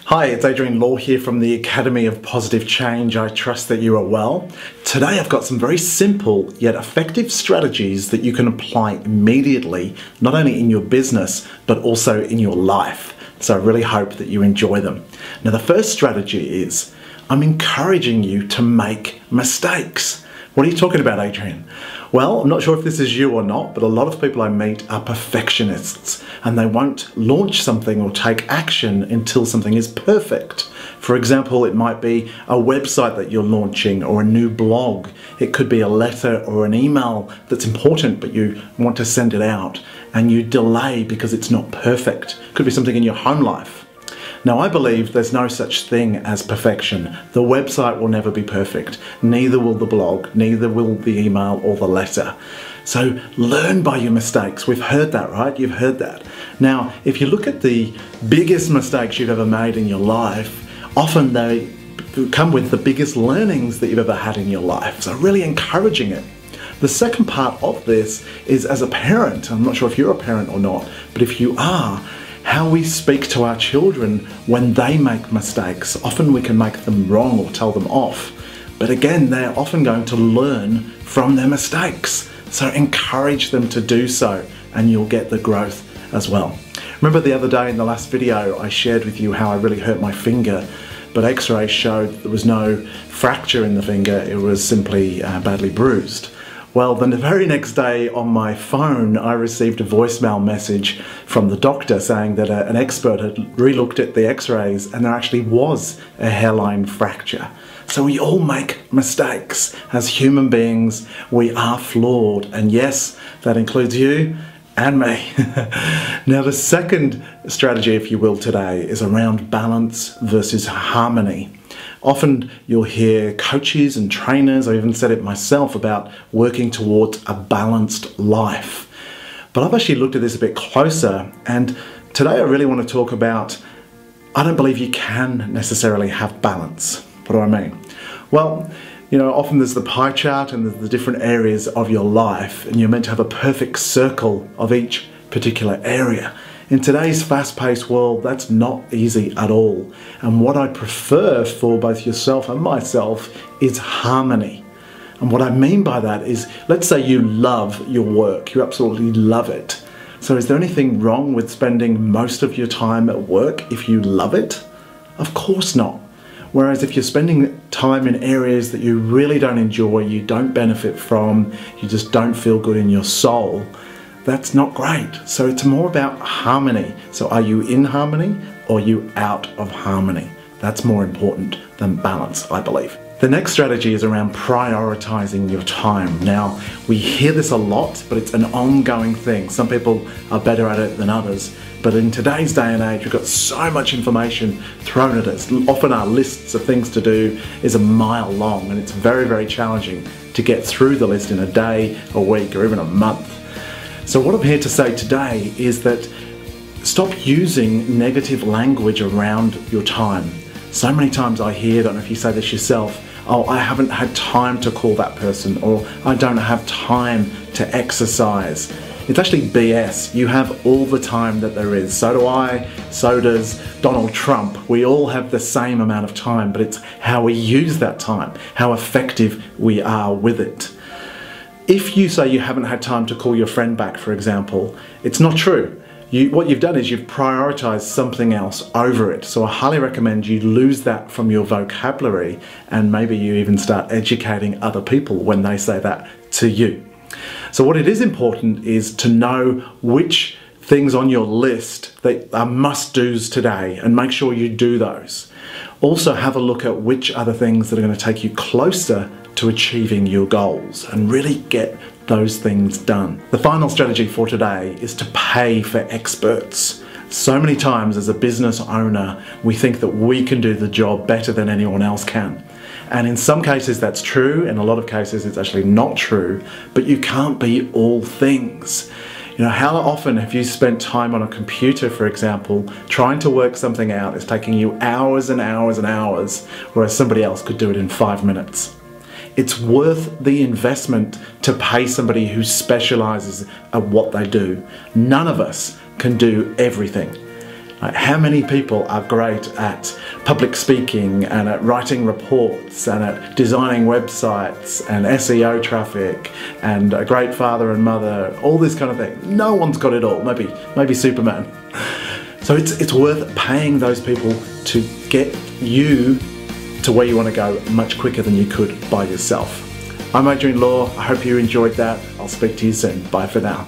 Hi, it's Adrian Law here from the Academy of Positive Change. I trust that you are well. Today I've got some very simple yet effective strategies that you can apply immediately, not only in your business, but also in your life. So I really hope that you enjoy them. Now the first strategy is, I'm encouraging you to make mistakes. What are you talking about, Adrian? Well, I'm not sure if this is you or not, but a lot of people I meet are perfectionists and they won't launch something or take action until something is perfect. For example, it might be a website that you're launching or a new blog. It could be a letter or an email that's important, but you want to send it out and you delay because it's not perfect. It could be something in your home life. Now, I believe there's no such thing as perfection. The website will never be perfect. Neither will the blog, neither will the email or the letter. So learn by your mistakes. We've heard that, right? You've heard that. Now, if you look at the biggest mistakes you've ever made in your life, often they come with the biggest learnings that you've ever had in your life. So really encouraging it. The second part of this is as a parent. I'm not sure if you're a parent or not, but if you are, how we speak to our children when they make mistakes. Often we can make them wrong or tell them off, but again, they're often going to learn from their mistakes. So encourage them to do so and you'll get the growth as well. Remember the other day in the last video, I shared with you how I really hurt my finger, but x-rays showed there was no fracture in the finger, it was simply badly bruised. Well, then the very next day on my phone, I received a voicemail message from the doctor saying that an expert had re-looked at the x-rays and there actually was a hairline fracture. So we all make mistakes. As human beings, we are flawed. And yes, that includes you and me. Now, the second strategy, if you will, today is around balance versus harmony. Often you'll hear coaches and trainers, I even said it myself, about working towards a balanced life. But I've actually looked at this a bit closer, and today I really want to talk about, I don't believe you can necessarily have balance. What do I mean? Well, you know, often there's the pie chart and there's the different areas of your life, and you're meant to have a perfect circle of each particular area. In today's fast-paced world, that's not easy at all. And what I prefer for both yourself and myself is harmony. And what I mean by that is, let's say you love your work, you absolutely love it. So is there anything wrong with spending most of your time at work if you love it? Of course not. Whereas if you're spending time in areas that you really don't enjoy, you don't benefit from, you just don't feel good in your soul, that's not great. So it's more about harmony. So are you in harmony or are you out of harmony? That's more important than balance, I believe. The next strategy is around prioritizing your time. Now, we hear this a lot, but it's an ongoing thing. Some people are better at it than others. But in today's day and age, we've got so much information thrown at us. Often our lists of things to do is a mile long, and it's very, very challenging to get through the list in a day, a week, or even a month. So what I'm here to say today is that stop using negative language around your time. So many times I hear, I don't know if you say this yourself, oh, I haven't had time to call that person, or I don't have time to exercise. It's actually BS. You have all the time that there is. So do I, so does Donald Trump. We all have the same amount of time, but it's how we use that time, how effective we are with it. If you say you haven't had time to call your friend back, for example, it's not true. What you've done is you've prioritized something else over it. So I highly recommend you lose that from your vocabulary, and maybe you even start educating other people when they say that to you. So what it is important is to know which things on your list that are must-dos today and make sure you do those. Also have a look at which other things that are going to take you closer to achieving your goals and really get those things done. The final strategy for today is to pay for experts. So many times as a business owner, we think that we can do the job better than anyone else can. And in some cases that's true, in a lot of cases it's actually not true, but you can't be all things. You know, how often have you spent time on a computer, for example, trying to work something out? It's taking you hours and hours and hours, whereas somebody else could do it in 5 minutes. It's worth the investment to pay somebody who specializes at what they do. None of us can do everything. Like, how many people are great at public speaking and at writing reports and at designing websites and SEO traffic and a great father and mother, all this kind of thing? No one's got it all, maybe Superman. So it's worth paying those people to get you to where you want to go much quicker than you could by yourself. I'm Adrian Law. I hope you enjoyed that. I'll speak to you soon. Bye for now.